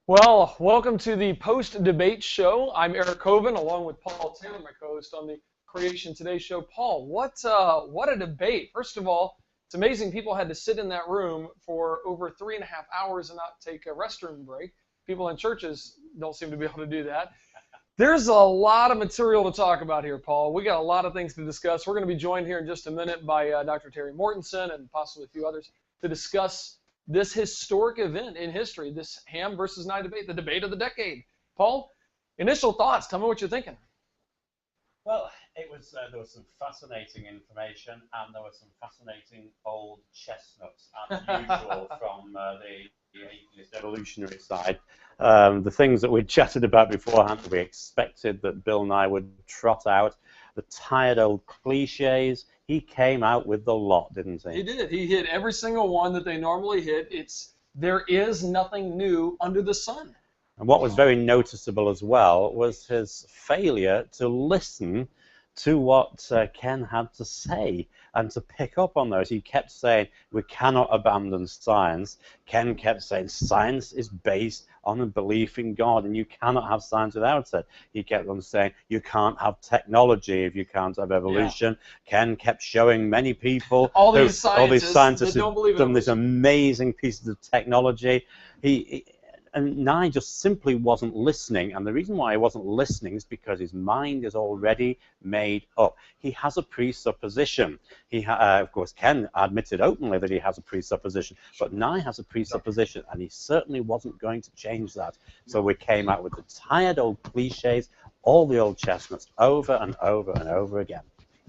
Well, welcome to the post-debate show. I'm Eric Coven, along with Paul Taylor, my co-host on the Creation Today show. Paul, what a debate! First of all, it's amazing people had to sit in that room for over 3.5 hours and not take a restroom break. People in churches don't seem to be able to do that. There's a lot of material to talk about here, Paul. We got a lot of things to discuss. We're going to be joined here in just a minute by Dr. Terry Mortensen and possibly a few others to discuss this historic event in history, this ham versus Nye debate, the debate of the decade. Paul, initial thoughts. Tell me what you're thinking. Well, it was there was some fascinating information, and there were some fascinating old chestnuts, as usual, from the atheist evolutionary side. The things that we chatted about beforehand, we expected that Bill Nye would trot out, the tired old cliches. He came out with the lot, didn't he? He did. He hit every single one that they normally hit. There is nothing new under the sun. And what was very noticeable as well was his failure to listen to what Ken had to say and to pick up on those. He kept saying, we cannot abandon science. Ken kept saying, science is based on a belief in God, and you cannot have science without it. He kept on saying, you can't have technology if you can't have evolution. Yeah. Ken kept showing many people, all these scientists that don't believe done these amazing pieces of technology. And Nye just simply wasn't listening, and the reason why he wasn't listening is because his mind is already made up. He has a presupposition. Of course, Ken admitted openly that he has a presupposition, but Nye has a presupposition, and he certainly wasn't going to change that. So we came out with the tired old cliches, all the old chestnuts, over and over and over again.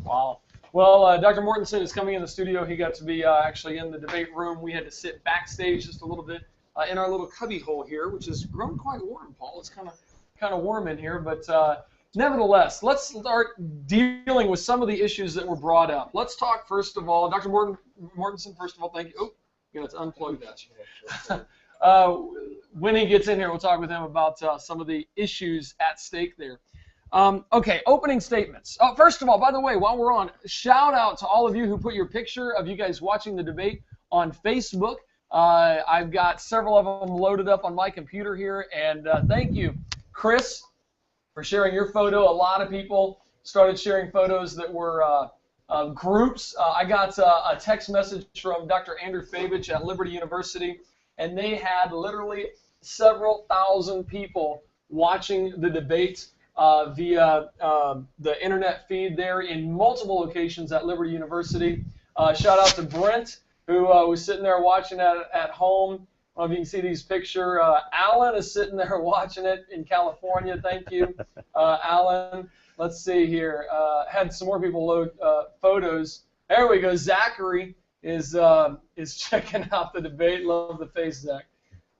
Wow. Well, Dr. Mortensen is coming in the studio. He got to be actually in the debate room. We had to sit backstage just a little bit. In our little cubby hole here, which has grown quite warm, Paul. It's kind of warm in here, but nevertheless, let's start dealing with some of the issues that were brought up. Let's talk first of all, Dr. Mortensen. First of all, thank you. Oh, you got to unplug that. When he gets in here, we'll talk with him about some of the issues at stake there. Okay, opening statements. First of all, by the way, while we're on, shout out to all of you who put your picture of you guys watching the debate on Facebook. I've got several of them loaded up on my computer here, and thank you, Chris, for sharing your photo. A lot of people started sharing photos that were groups. I got a text message from Dr. Andrew Favich at Liberty University, and they had literally several thousand people watching the debate via the internet feed there in multiple locations at Liberty University. Shout out to Brent, who was sitting there watching at home. I don't know if you can see these pictures. Alan is sitting there watching it in California. Thank you, Alan. Let's see here. Had some more people load photos. There we go. Zachary is checking out the debate. Love the face, Zach.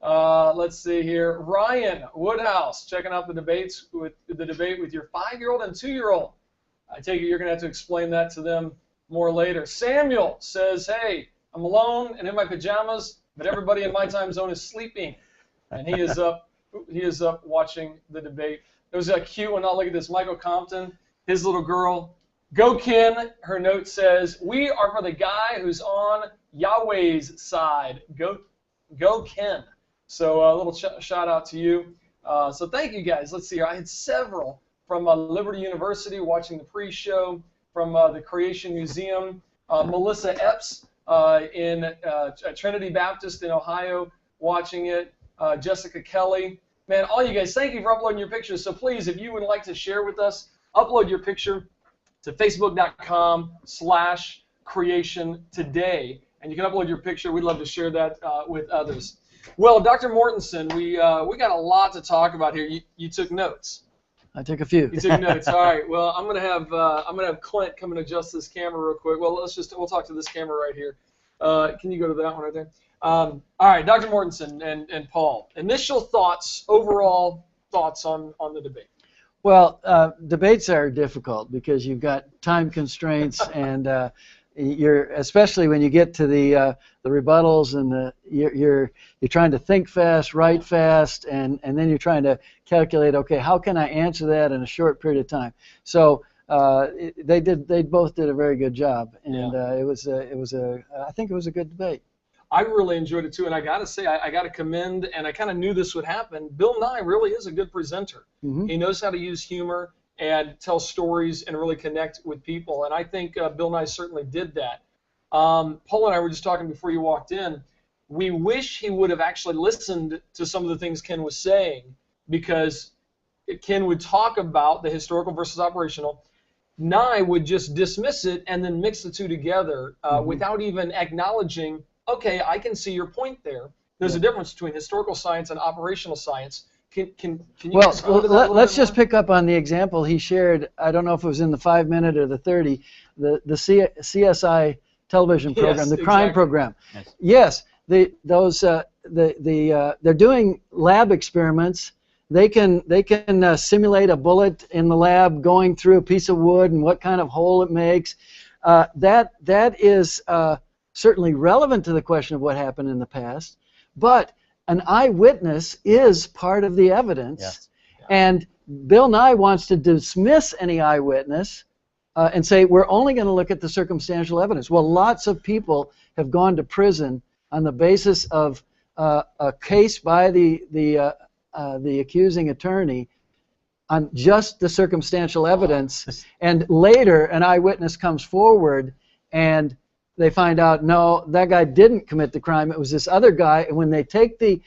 Let's see here. Ryan Woodhouse checking out the debate with your 5-year-old and 2-year-old. I take it you're going to have to explain that to them more later. Samuel says, hey, I'm alone and in my pajamas, but everybody in my time zone is sleeping. And he is up watching the debate. There was a cute one. Look at this. Michael Compton, his little girl. Go Ken, her note says, we are for the guy who's on Yahweh's side. Go Ken. So a little shout out to you. So thank you guys. Let's see here. I had several from Liberty University watching the pre-show, from the Creation Museum, Melissa Epps, in Trinity Baptist in Ohio, watching it. Jessica Kelly. Man, all you guys, thank you for uploading your pictures. So please, if you would like to share with us, upload your picture to facebook.com/creationtoday. And you can upload your picture. We'd love to share that with others. Well, Dr. Mortensen, we got a lot to talk about here. You took notes. I took a few. You took notes. All right. Well, I'm gonna have Clint come and adjust this camera real quick. Well, we'll talk to this camera right here. Can you go to that one right there? All right, Dr. Mortensen and Paul. Initial thoughts, overall thoughts on the debate. Well, debates are difficult because you've got time constraints, and especially when you get to the rebuttals, and you're trying to think fast, write fast, and then you're trying to calculate, okay, how can I answer that in a short period of time? So they both did a very good job, and I think it was a good debate. I really enjoyed it too, and I got to say, I got to commend, and I kind of knew this would happen. Bill Nye really is a good presenter. Mm-hmm. He knows how to use humor and tell stories and really connect with people, and I think Bill Nye certainly did that. Paul and I were just talking before you walked in. We wish he would have actually listened to some of the things Ken was saying, because Ken would talk about the historical versus operational. Nye would just dismiss it and then mix the two together without even acknowledging, okay, I can see your point there. There's a difference between historical science and operational science. Can you well, let's just more? pick up on the example he shared. I don't know if it was in the 5-minute or the 30, the CSI television program, the crime program. Yes, they're doing lab experiments. They can simulate a bullet in the lab going through a piece of wood and what kind of hole it makes. That is certainly relevant to the question of what happened in the past, but an eyewitness is part of the evidence. Yes. And Bill Nye wants to dismiss any eyewitness and say we're only going to look at the circumstantial evidence. Well, lots of people have gone to prison on the basis of a case by the accusing attorney on just the circumstantial evidence, and later an eyewitness comes forward and they find out, no, that guy didn't commit the crime, it was this other guy. And when they take the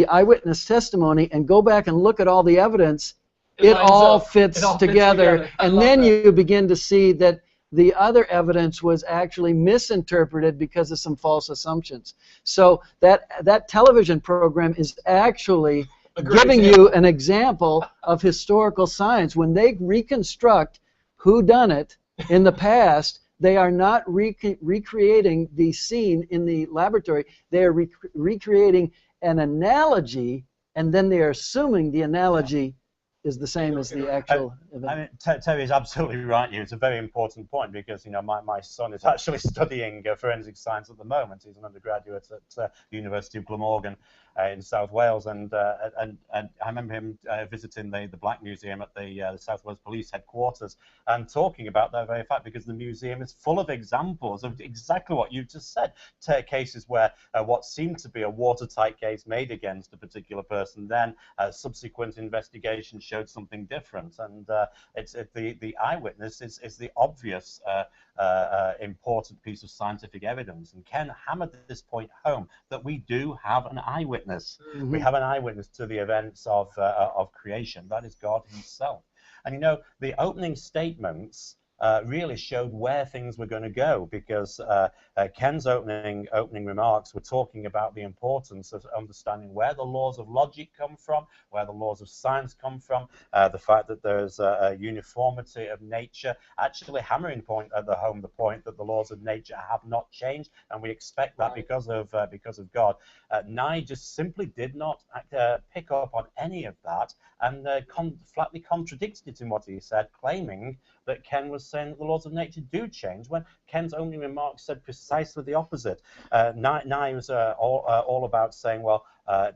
eyewitness testimony and go back and look at all the evidence, it all fits together. And then you begin to see that the other evidence was actually misinterpreted because of some false assumptions. So that television program is actually giving you an example of historical science. When they reconstruct who done it in the past, they are not recreating the scene in the laboratory. They are recreating an analogy, and then they are assuming the analogy is the same as the actual event. I mean, Terry is absolutely right here. It's a very important point, because my son is actually studying forensic science at the moment. He's an undergraduate at the University of Glamorgan in South Wales, and I remember him visiting the Black Museum at the South Wales Police headquarters and talking about that very fact, because the museum is full of examples of exactly what you just said. Cases where what seemed to be a watertight case made against a particular person, then subsequent investigation showed something different, and the eyewitness is the obvious important piece of scientific evidence. And Ken hammered this point home, that we do have an eyewitness. Mm-hmm. We have an eyewitness to the events of creation. That is God himself. And the opening statements really showed where things were going to go, because Ken's opening remarks were talking about the importance of understanding where the laws of logic come from, where the laws of science come from, the fact that there's a uniformity of nature, actually hammering home the point that the laws of nature have not changed, and we expect that because of God. Nye just simply did not pick up on any of that, and flatly contradicted it in what he said, claiming that Ken was saying that the laws of nature do change, when Ken's opening remarks said precisely the opposite. Nye was all about saying, well,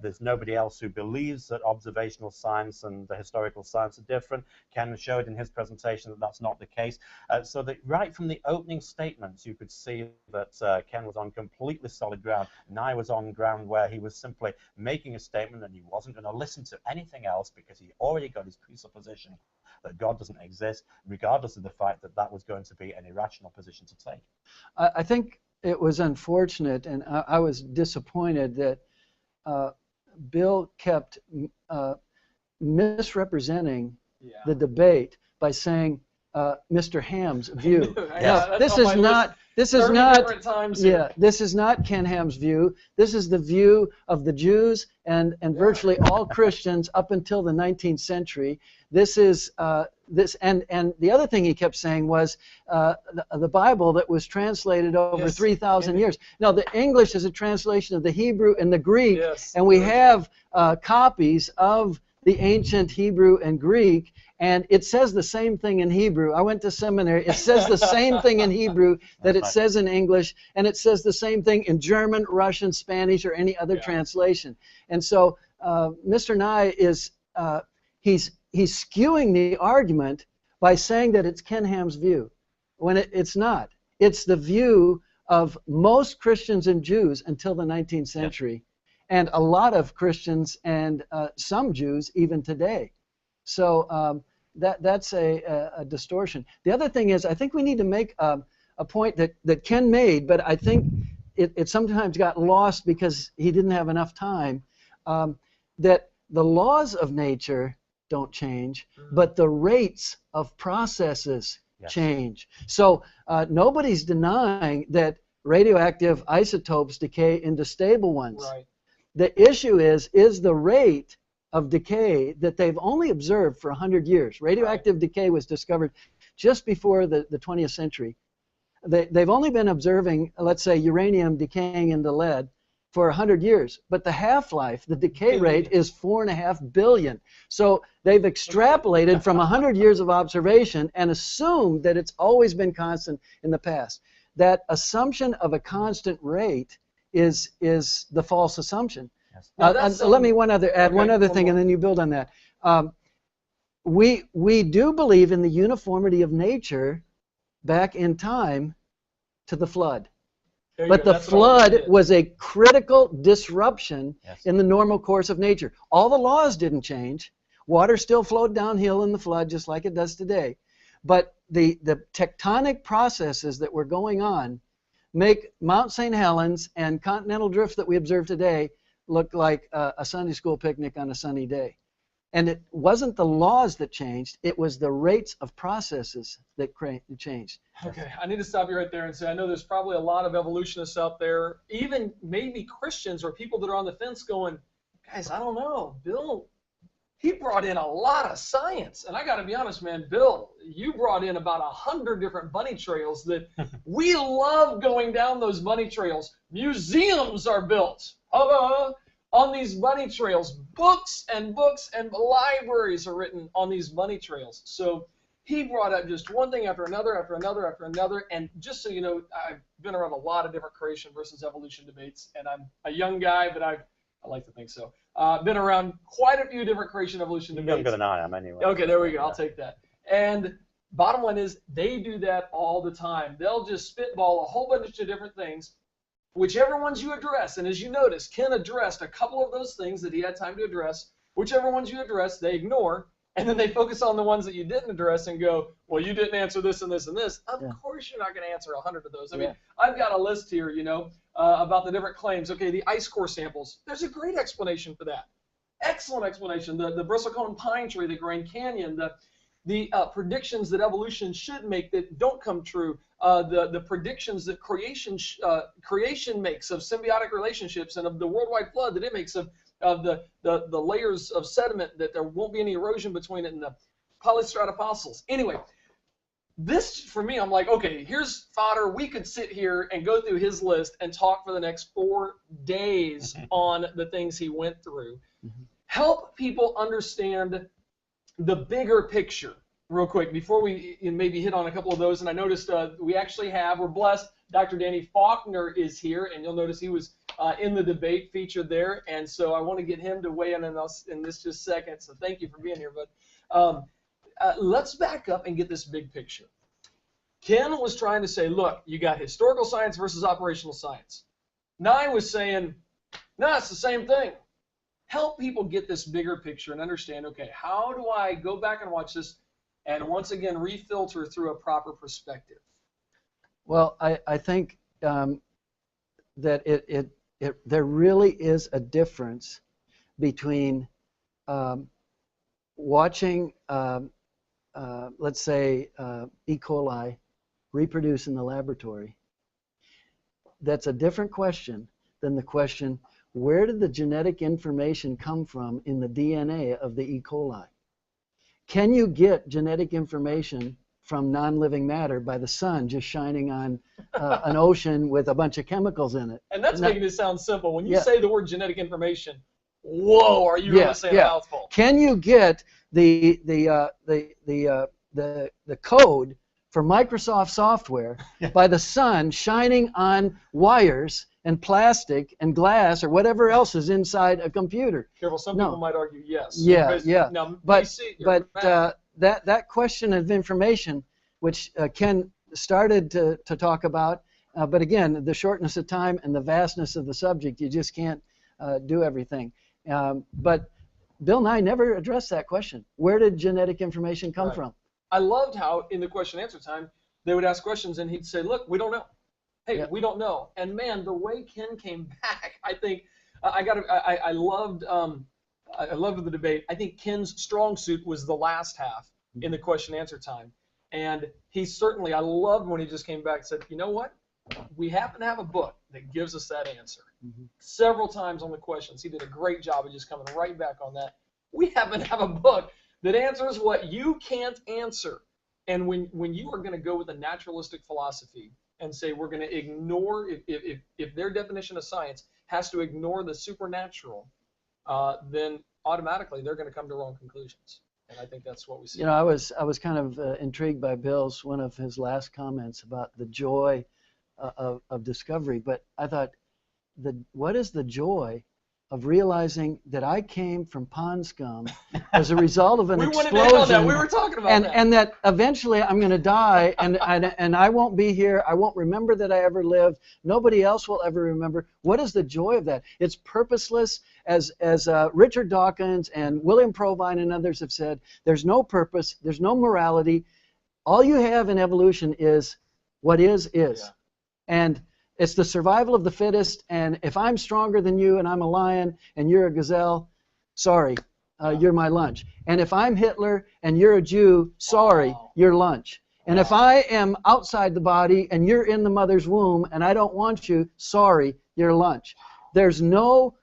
there's nobody else who believes that observational science and the historical science are different. Ken showed in his presentation that that's not the case. So that right from the opening statements, you could see that Ken was on completely solid ground. Nye was on ground where he was simply making a statement that he wasn't going to listen to anything else, because he already got his presupposition that God doesn't exist, regardless of the fact that that was going to be an irrational position to take. I think it was unfortunate, and I was disappointed that Bill kept misrepresenting the debate by saying Mr. Ham's view. Yeah, this is not Ken Ham's view. This is the view of the Jews and virtually all Christians up until the 19th century. This is and the other thing he kept saying was the Bible that was translated over 3,000 years. Now, the English is a translation of the Hebrew and the Greek, and we have copies of the ancient Hebrew and Greek, and it says the same thing in Hebrew. I went to seminary. It says the same thing in Hebrew that it says in English, and it says the same thing in German, Russian, Spanish, or any other translation. And so Mr. Nye is he's skewing the argument by saying that it's Ken Ham's view, when it's not. It's the view of most Christians and Jews until the 19th century, and a lot of Christians and some Jews even today. So that's a distortion. The other thing is, I think we need to make a point that Ken made, but I think it sometimes got lost because he didn't have enough time, that the laws of nature don't change, but the rates of processes change. So nobody's denying that radioactive isotopes decay into stable ones. Right. The issue is the rate of decay that they've only observed for 100 years. Radioactive decay was discovered just before the 20th century. They've only been observing, let's say, uranium decaying into lead for 100 years, but the half-life, the decay rate, is 4.5 billion. So they've extrapolated from 100 years of observation and assumed that it's always been constant in the past. That assumption of a constant rate is the false assumption. Yes. Let me add one other thing, and then you build on that. We do believe in the uniformity of nature back in time to the flood. But the flood was a critical disruption in the normal course of nature. All the laws didn't change. Water still flowed downhill in the flood just like it does today. But the tectonic processes that were going on make Mount St. Helens and continental drift that we observe today look like a Sunday school picnic on a sunny day. And it wasn't the laws that changed, it was the rates of processes that changed. Okay, I need to stop you right there and say, I know there's probably a lot of evolutionists out there, even maybe Christians or people that are on the fence going, guys, I don't know, Bill, he brought in a lot of science. And I got to be honest, man, Bill, you brought in about 100 different bunny trails that we love going down those bunny trails. Museums are built on these bunny trails. Books and libraries are written on these bunny trails. So he brought up just one thing after another, after another, after another. And just so you know, I've been around a lot of different creation versus evolution debates. And I'm a young guy, but I like to think so. Been around quite a few different creation evolution debates. Younger than I am, anyway. Okay, there we go. I'll take that. And bottom line is, they do that all the time. They'll just spitball a whole bunch of different things, whichever ones you address. And as you notice, Ken addressed a couple of those things that he had time to address. Whichever ones you address, they ignore. And then they focus on the ones that you didn't address and go, well, you didn't answer this and this and this. Of course you're not going to answer 100 of those. I mean, I've got a list here, you know, about the different claims. Okay, the ice core samples. There's a great explanation for that. Excellent explanation. The bristlecone pine tree, the Grand Canyon, the predictions that evolution should make that don't come true, the predictions that creation makes of symbiotic relationships and of the worldwide flood that it makes of the layers of sediment, that there won't be any erosion between it, and the polystrata fossils. Anyway, this, for me, I'm like, okay, here's fodder. We could sit here and go through his list and talk for the next 4 days on the things he went through. Help people understand the bigger picture real quick before we maybe hit on a couple of those. And I noticed we're blessed. Dr. Danny Faulkner is here, and you'll notice he was in the debate featured there. And so I want to get him to weigh in on us in this just a second. So thank you for being here. But let's back up and get this big picture. Ken was trying to say, look, you got historical science versus operational science. Nye was saying, no, it's the same thing. Help people get this bigger picture and understand, okay, how do I go back and watch this and once again refilter through a proper perspective? Well, I think that there really is a difference between watching, let's say, E. coli reproduce in the laboratory. That's a different question than the question, where did the genetic information come from in the DNA of the E. coli? Can you get genetic information from non-living matter by the sun just shining on an ocean with a bunch of chemicals in it? And that's making it sound simple. When you say the word genetic information, whoa, are you really saying a mouthful? Can you get the code for Microsoft software by the sun shining on wires and plastic and glass or whatever else is inside a computer? Careful, some people might argue yes. Yeah. Now, but that question of information, which Ken started to talk about, But again, the shortness of time and the vastness of the subject, you just can't do everything. But Bill Nye never addressed that question. Where did genetic information come from? I loved how in the question and answer time, they would ask questions and he'd say, look, we don't know. Hey, we don't know. And man, the way Ken came back, I think I loved the debate. I think Ken's strong suit was the last half in the question and answer time. And he certainly, I loved when he just came back and said, you know what? We happen to have a book that gives us that answer. Several times on the questions, he did a great job of just coming right back on that. We happen to have a book that answers what you can't answer. And when you are going to go with a naturalistic philosophy and say we're going to ignore, if their definition of science has to ignore the supernatural, then automatically they're going to come to wrong conclusions. And I think that's what we see. You know, I was kind of intrigued by Bill's, one of his last comments about the joy of discovery. But I thought, what is the joy of realizing that I came from pond scum as a result of an explosion? We were talking about that. And that eventually I'm going to die, and I won't be here. I won't remember that I ever lived. Nobody else will ever remember. What is the joy of that? It's purposeless, as Richard Dawkins and William Provine and others have said. There's no purpose. There's no morality. All you have in evolution is what is. Yeah. And it's the survival of the fittest, and if I'm stronger than you and I'm a lion and you're a gazelle, sorry, you're my lunch. And if I'm Hitler and you're a Jew, sorry, you're lunch. And if I am outside the body and you're in the mother's womb and I don't want you, sorry, you're lunch. There's no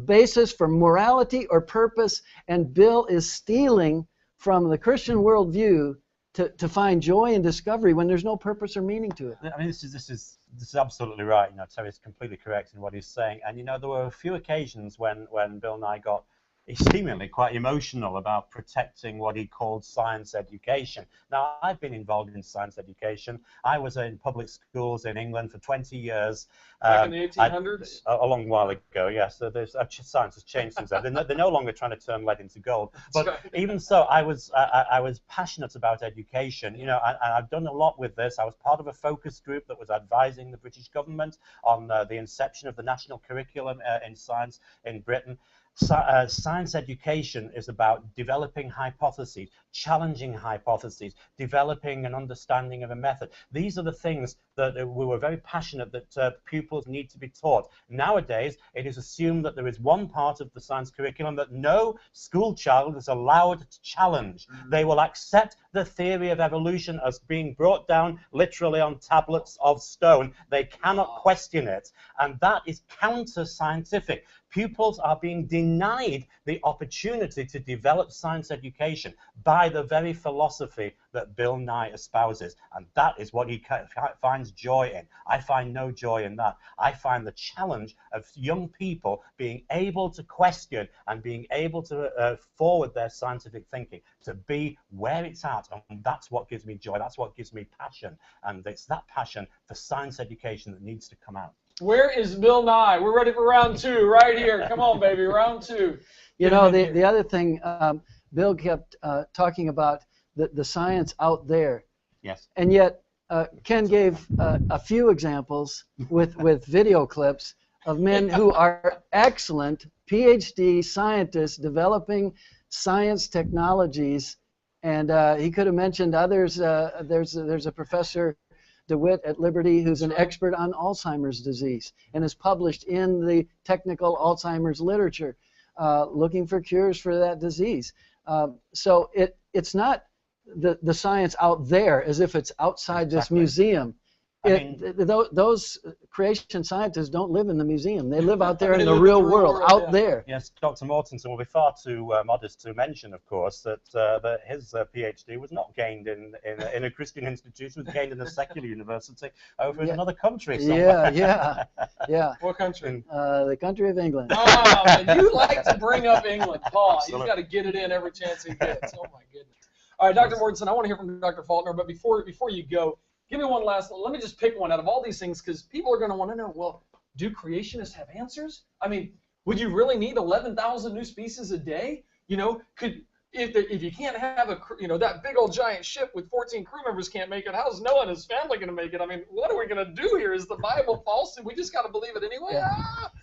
basis for morality or purpose, and Bill is stealing from the Christian worldview to find joy in discovery when there's no purpose or meaning to it. I mean, this is absolutely right. You know, Terry's completely correct in what he's saying. And you know, there were a few occasions when Bill Nye got seemingly quite emotional about protecting what he called science education. Now, I've been involved in science education. I was in public schools in England for 20 years. Back in the 1800s? A long while ago, yes. So science has changed since then. They're no longer trying to turn lead into gold. But even so, I was passionate about education. You know, and I've done a lot with this. I was part of a focus group that was advising the British government on the inception of the national curriculum in science in Britain. Science education is about developing hypotheses, challenging hypotheses, developing an understanding of a method. These are the things that we were very passionate that pupils need to be taught. Nowadays, it is assumed that there is one part of the science curriculum that no school child is allowed to challenge. They will accept the theory of evolution as being brought down literally on tablets of stone. They cannot question it, and that is counter-scientific. Pupils are being denied the opportunity to develop science education by the very philosophy that Bill Nye espouses, and that is what he finds joy in. I find no joy in that. I find the challenge of young people being able to question and being able to forward their scientific thinking, to be where it's at, and that's what gives me joy. That's what gives me passion, and it's that passion for science education that needs to come out. Where is Bill Nye? We're ready for round two right here. Come on, baby, round two. You know, the other thing, Bill kept talking about the science out there. Yes. And yet, Ken gave a few examples with video clips of men who are excellent PhD scientists developing science technologies. And he could have mentioned others. There's a professor, DeWitt at Liberty, who's an expert on Alzheimer's disease and is published in the technical Alzheimer's literature looking for cures for that disease. So it's not the science out there as if it's outside this museum. Those creation scientists don't live in the museum. They live out there in the real world, out there. Yes, Dr. Mortensen will be far too modest to mention, of course, that his PhD was not gained in a Christian institution. It was gained in a secular university over in another country somewhere. Yeah. What country? The country of England. Oh, man, you like to bring up England, Paul. He's got to get it in every chance he gets. Oh, my goodness. All right, Dr. Mortensen, I want to hear from Dr. Faulkner, but before you go, give me one last, let me just pick one out of all these things, because people are going to want to know, well, do creationists have answers? I mean, would you really need 11,000 new species a day? You know, if you can't have that big old giant ship with 14 crew members can't make it, how's Noah and his family going to make it? I mean, what are we going to do here? Is the Bible false? We just got to believe it anyway? Yeah.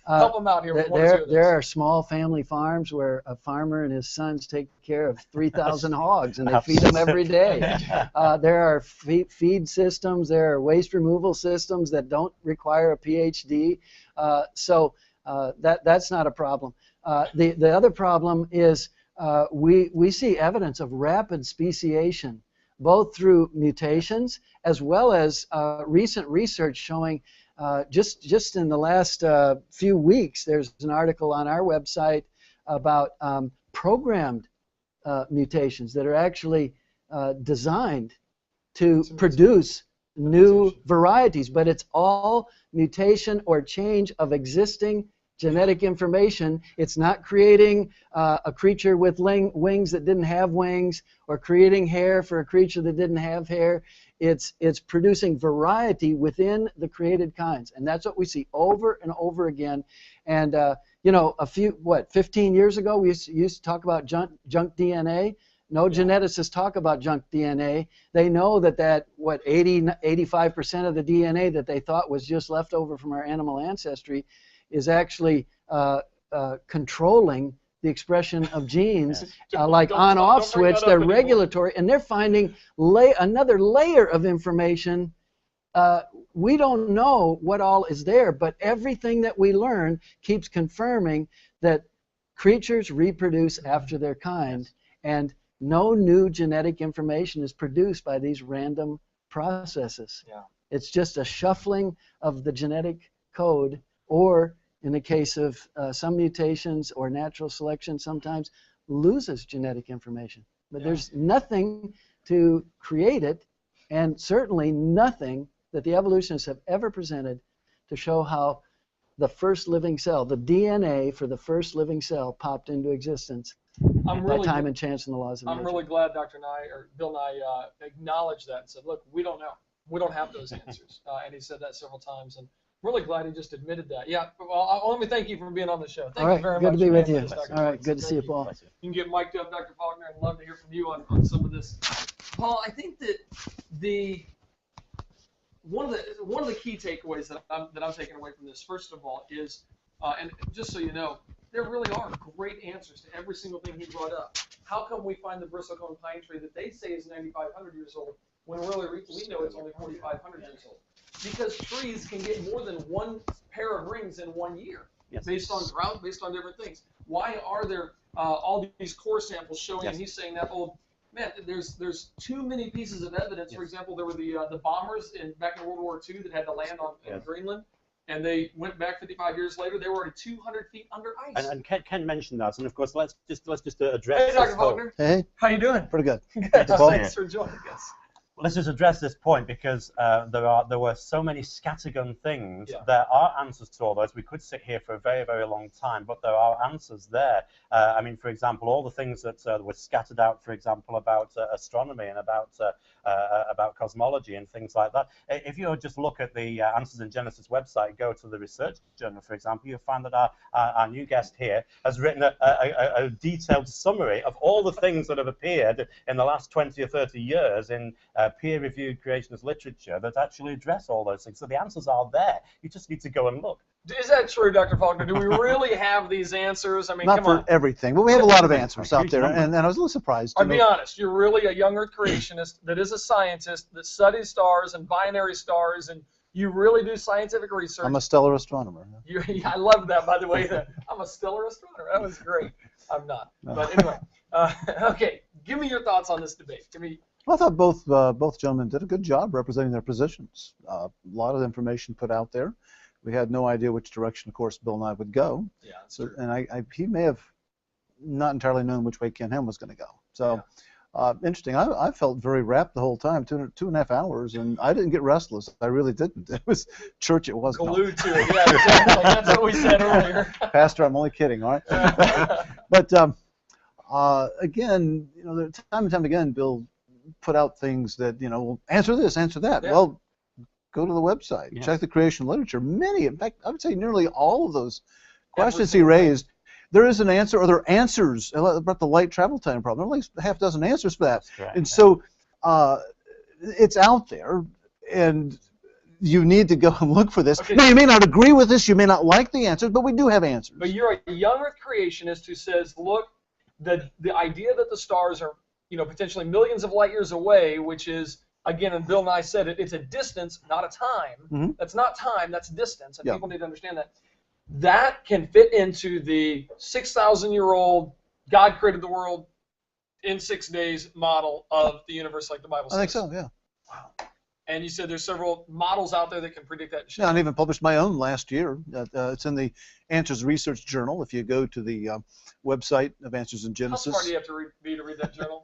Help them out here with one or two of There those. are small family farms where a farmer and his sons take care of 3,000 hogs, and they feed them every day. There are feed systems, there are waste removal systems that don't require a PhD, so that's not a problem. The other problem is we see evidence of rapid speciation, both through mutations as well as recent research showing just in the last few weeks, there's an article on our website about programmed mutations that are actually designed to produce new varieties, but it's all mutation or change of existing genetic information. It's not creating a creature with wings that didn't have wings, or creating hair for a creature that didn't have hair. It's producing variety within the created kinds, and that's what we see over and over again. And 15 years ago, we used to talk about junk DNA. No geneticists talk about junk DNA. They know that 85% of the DNA that they thought was just left over from our animal ancestry is actually controlling the expression of genes, like on-off switch. They're regulatory, and they're finding another layer of information. We don't know what all is there, but everything that we learn keeps confirming that creatures reproduce after their kind, and no new genetic information is produced by these random processes. Yeah. It's just a shuffling of the genetic code, or in the case of some mutations or natural selection, sometimes loses genetic information. But there's nothing to create it, and certainly nothing that the evolutionists have ever presented to show how the first living cell, the DNA for the first living cell, popped into existence by time and chance and the laws of nature. I'm really glad Bill Nye acknowledged that and said, look, we don't know. We don't have those answers. And he said that several times. And I'm really glad he just admitted that. Yeah, well, let me thank you for being on the show. Thank you very much. Good to be with you. Dr. All right, good to see you, Paul. You can get mic'd up, Dr. Faulkner, and love to hear from you on some of this. Paul, I think that one of the key takeaways that I'm taking away from this, first of all, is, and just so you know, there really are great answers to every single thing he brought up. How come we find the bristlecone pine tree that they say is 9,500 years old when really we know it's only 4,500 years old? Because trees can get more than one pair of rings in 1 year, based on drought, based on different things. Why are there all these core samples showing? And he's saying that, man, there's too many pieces of evidence. For example, there were the bombers back in World War II that had to land in Greenland, and they went back 55 years later. They were already 200 feet under ice. And Ken mentioned that, and of course, let's just address. Hey, Dr. Faulkner. Hey, how you doing? pretty good. Good. Thanks for joining us. Let's just address this point, because there were so many scattergun things. There are answers to all those. We could sit here for a very, very long time, but there are answers there. I mean, for example, all the things that were scattered out, for example, about astronomy and about cosmology and things like that. If you just look at the Answers in Genesis website, go to the research journal, for example, you'll find that our new guest here has written a detailed summary of all the things that have appeared in the last 20 or 30 years in peer-reviewed creationist literature that actually address all those things. So the answers are there. You just need to go and look. Is that true, Dr. Faulkner? Do we really have these answers? I mean, not come for on. everything, but we have a lot of answers out there, and I was a little surprised. I'll be honest. You're really a young Earth creationist that is a scientist that studies stars and binary stars, and you really do scientific research. I'm a stellar astronomer. I love that, by the way. I'm a stellar astronomer. That was great. I'm not. No. But anyway, okay. Give me your thoughts on this debate. Well, I thought both gentlemen did a good job representing their positions. A lot of information put out there. We had no idea which direction, of course, Bill Nye would go. Yeah. So, and he may have not entirely known which way Ken Ham was going to go. So, interesting. I felt very rapt the whole time, 2.5 hours, and I didn't get restless. I really didn't. It was church. It was glued to it. Yeah, exactly. That's what we said earlier. Pastor, I'm only kidding. All right. But again, time and time again, Bill put out things that answer this, answer that. Yeah. Well, go to the website, check the creation literature. Many, in fact, I would say nearly all of those questions he raised, there is an answer, or there are answers about the light travel time problem. There are at least half a dozen answers for that. That's correct, And so it's out there, and you need to go and look for this. Okay. Now, you may not agree with this, you may not like the answers, but we do have answers. But you're a young Earth creationist who says, look, the idea that the stars are, potentially millions of light years away, which is, again, and Bill Nye said it, it's a distance, not a time. Mm-hmm. That's not time, that's distance, and Yeah. people need to understand that. That can fit into the 6,000-year-old God created the world in 6 days model of the universe, like the Bible says. I think so, yeah. Wow. And you said there's several models out there that can predict that. Yeah, I even published my own last year. It's in the Answers Research Journal. If you go to the website of Answers in Genesis. How smart do you have to be to read that journal?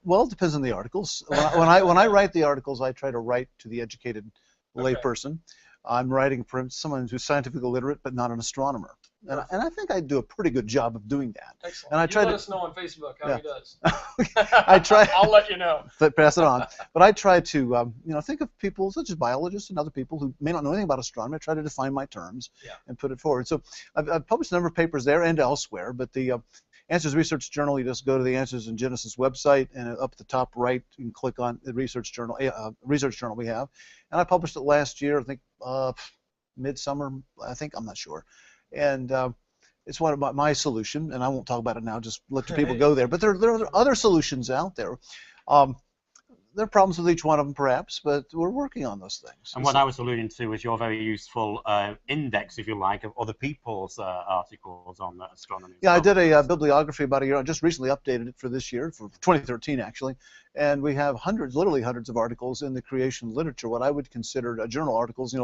Well, it depends on the articles. When I write the articles, I try to write to the educated layperson. I'm writing for someone who's scientifically literate but not an astronomer. And I think I do a pretty good job of doing that. Excellent. And I try let to us know on Facebook how he does. I try. I'll let you know. Pass it on. But I try to, think of people such as biologists and other people who may not know anything about astronomy. I try to define my terms and put it forward. So I've published a number of papers there and elsewhere. But the Answers Research Journal, you just go to the Answers in Genesis website, and up at the top right, you can click on the research journal we have. And I published it last year, I think midsummer, I'm not sure. And it's one about my solution, and I won't talk about it now, just let the people go there. But there are other solutions out there. There are problems with each one of them, perhaps, but we're working on those things. And what I was alluding to was your very useful index, if you like, of other people's articles on astronomy. Yeah, I did a bibliography about a year. I just recently updated it for this year, for 2013 actually, and we have literally hundreds of articles in the creation literature, what I would consider journal articles,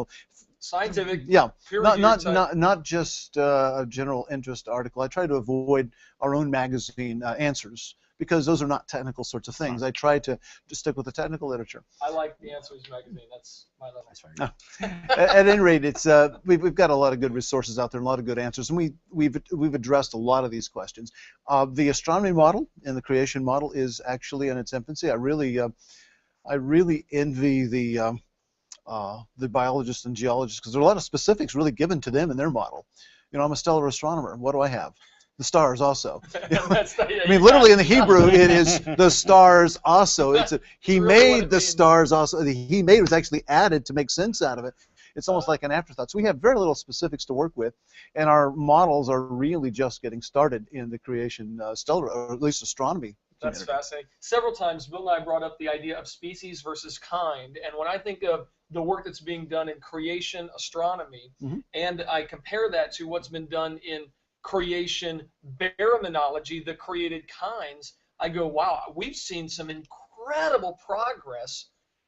scientific. Yeah, not not just a general interest article. I try to avoid our own magazine Answers, because those are not technical sorts of things. I try to stick with the technical literature. I like the Answers magazine. That's my level. That's very good. At any rate, it's we've got a lot of good resources out there and a lot of good answers, and we've addressed a lot of these questions. The astronomy model and the creation model is actually in its infancy. I really envy the biologists and geologists, because there are a lot of specifics really given to them in their model. I'm a stellar astronomer. What do I have? The stars also. I mean, literally in the Hebrew, it is the stars also. He made the stars also. The he made was actually added to make sense out of it. It's almost like an afterthought. So we have very little specifics to work with, and our models are really just getting started in the creation stellar, or at least astronomy. That's fascinating. Several times, Bill and I brought up the idea of species versus kind, and when I think of the work that's being done in creation astronomy, and I compare that to what's been done in creation baraminology, the created kinds, I go, wow, we've seen some incredible progress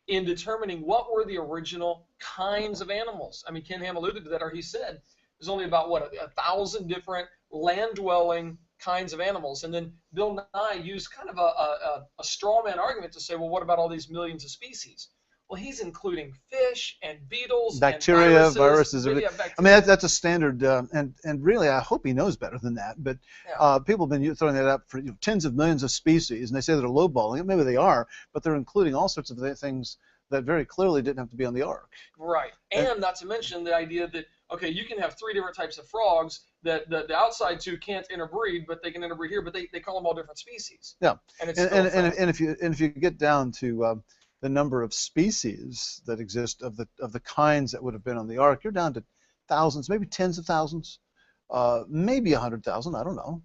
in determining what were the original kinds of animals. I mean, Ken Ham alluded to that, or he said there's only about, 1,000 different land-dwelling kinds of animals. And then Bill Nye used kind of a straw man argument to say, well, what about all these millions of species? Well, he's including fish and beetles, bacteria, and viruses. bacteria. I mean, that's a standard, and really, I hope he knows better than that. But people have been throwing that up for tens of millions of species, and they say they're lowballing it. Maybe they are, but they're including all sorts of things that very clearly didn't have to be on the ark. Right, and not to mention the idea that, okay, you can have 3 different types of frogs that the outside 2 can't interbreed, but they can interbreed here, but they call them all different species. Yeah, and if you get down to the number of species that exist of the kinds that would have been on the ark, you're down to thousands, maybe tens of thousands, maybe 100,000. I don't know.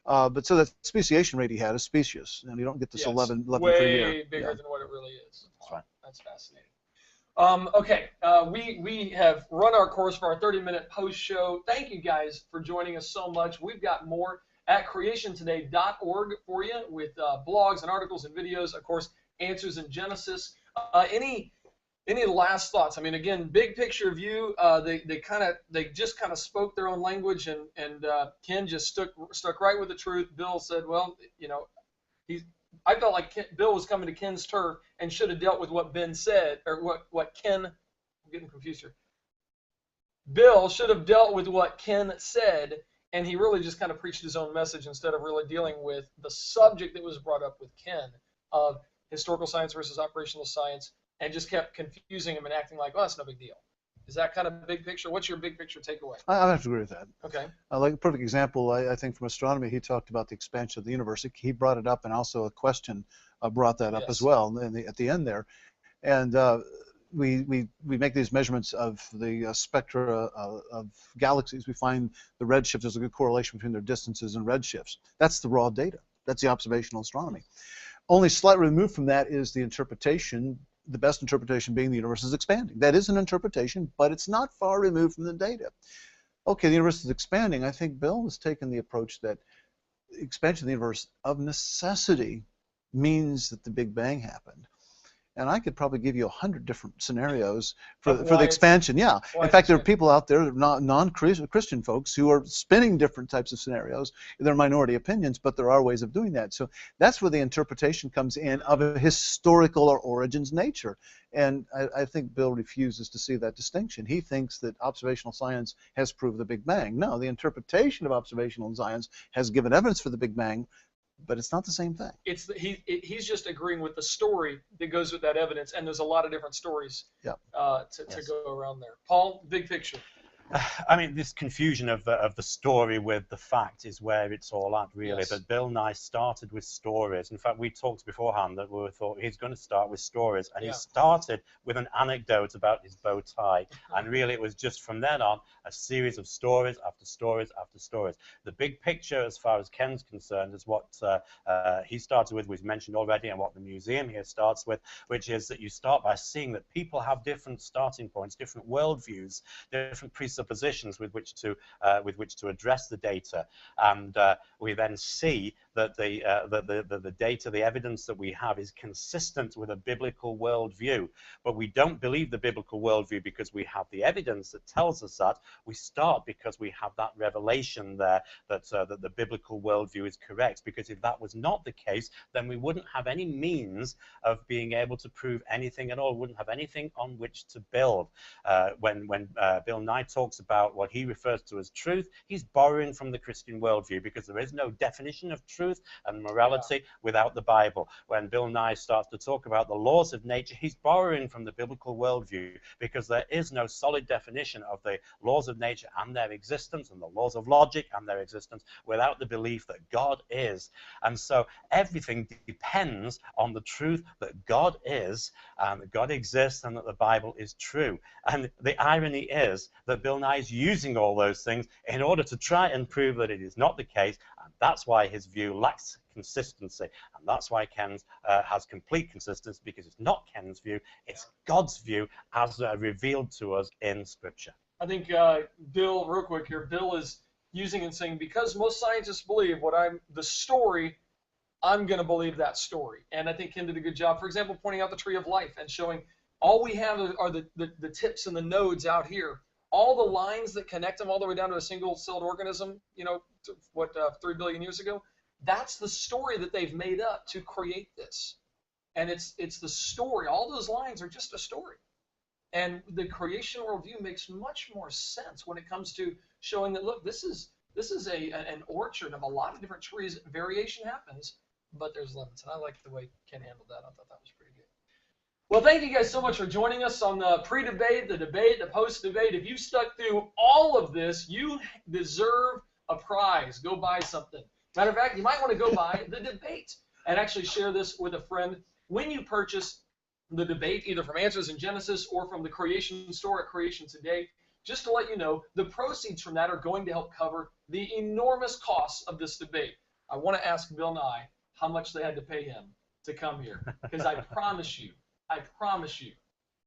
But so that speciation rate he had is specious, and you don't get this 11 per year. Way bigger than what it really is. That's right. That's fascinating. Okay, we have run our course for our 30-minute post show. Thank you guys for joining us so much. We've got more at creationtoday.org for you with blogs and articles and videos. Of course, Answers in Genesis. Any last thoughts? I mean, again, big picture view. They just kind of spoke their own language, and Ken just stuck right with the truth. Bill said, well, I felt like Bill was coming to Ken's turf and should have dealt with what Ben said, or what Ken. I'm getting confused here. Bill should have dealt with what Ken said, and he really just kind of preached his own message instead of really dealing with the subject that was brought up with Ken of historical science versus operational science, and just kept confusing him and acting like, oh, that's no big deal. Is that kind of big picture? What's your big picture takeaway? I have to agree with that. Okay. Like a perfect example, I think from astronomy, he talked about the expansion of the universe. He brought it up, and also a question brought that up as well at the end there. And we make these measurements of the spectra of galaxies. We find the redshifts. There's a good correlation between their distances and redshifts. That's the raw data. That's the observational astronomy. Only slightly removed from that is the interpretation, the best interpretation being the universe is expanding. That is an interpretation, but it's not far removed from the data. Okay, the universe is expanding. I think Bill has taken the approach that expansion of the universe of necessity means that the Big Bang happened. And I could probably give you 100 different scenarios for the expansion. Yeah. In fact, there are people out there, non-Christian folks, who are spinning different types of scenarios. They're minority opinions, but there are ways of doing that. So that's where the interpretation comes in of a historical or origins nature. And I think Bill refuses to see that distinction. He thinks that observational science has proved the Big Bang. No, the interpretation of observational science has given evidence for the Big Bang, but it's not the same thing. He's just agreeing with the story that goes with that evidence, and there's a lot of different stories to go around there. Paul, big picture. I mean, this confusion of the story with the fact is where it's all at, really. Yes. But Bill Nye started with stories. In fact, we talked beforehand that we thought he's going to start with stories, and he started with an anecdote about his bow tie. And really, it was just from then on a series of stories after stories after stories. The big picture, as far as Ken's concerned, is what he started with, we've mentioned already, and what the museum here starts with, which is that you start by seeing that people have different starting points, different worldviews, different presuppositions with which to address the data, and we then see that the data, the evidence that we have, is consistent with a biblical worldview. But we don't believe the biblical worldview because we have the evidence that tells us that. We start because we have that revelation there that the biblical worldview is correct. Because if that was not the case, then we wouldn't have any means of being able to prove anything at all. We wouldn't have anything on which to build. When Bill Nye talks about what he refers to as truth, he's borrowing from the Christian worldview, because there is no definition of truth and morality without the Bible. When Bill Nye starts to talk about the laws of nature, he's borrowing from the biblical worldview, because there is no solid definition of the laws of nature and their existence, and the laws of logic and their existence, without the belief that God is. And so everything depends on the truth that God is, and that God exists, and that the Bible is true. And the irony is that Bill Nye is using all those things in order to try and prove that it is not the case, and that's why his view lacks consistency, and that's why Ken's has complete consistency, because it's not Ken's view, it's God's view as revealed to us in Scripture. I think Bill, real quick here, Bill is using and saying, because most scientists believe the story, I'm going to believe that story. And I think Ken did a good job, for example, pointing out the tree of life and showing all we have are the tips and the nodes out here. All the lines that connect them all the way down to a single-celled organism, 3 billion years ago, that's the story that they've made up to create this. And it's the story. All those lines are just a story. And the creation worldview makes much more sense when it comes to showing that, look, this is an orchard of a lot of different trees. Variation happens, but there's limits. And I like the way Ken handled that. I thought that was pretty good. Well, thank you guys so much for joining us on the pre-debate, the debate, the post-debate. If you stuck through all of this, you deserve a prize. Go buy something. Matter of fact, you might want to go buy the debate and actually share this with a friend. When you purchase the debate, either from Answers in Genesis or from the Creation store at Creation Today, just to let you know, the proceeds from that are going to help cover the enormous costs of this debate. I want to ask Bill Nye how much they had to pay him to come here, because I promise you,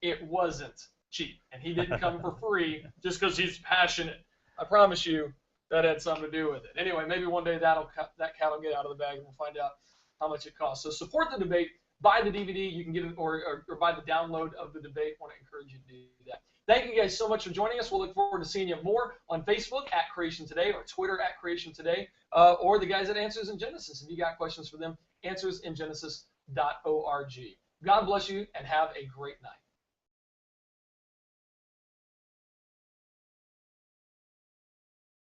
it wasn't cheap. And he didn't come for free just because he's passionate. I promise you that had something to do with it. Anyway, maybe one day that cat will get out of the bag and we'll find out how much it costs. So support the debate. Buy the DVD. You can get it or buy the download of the debate. I want to encourage you to do that. Thank you guys so much for joining us. We'll look forward to seeing you more on Facebook at Creation Today or Twitter at Creation Today, or the guys at Answers in Genesis. If you got questions for them, answersingenesis.org. God bless you and have a great night.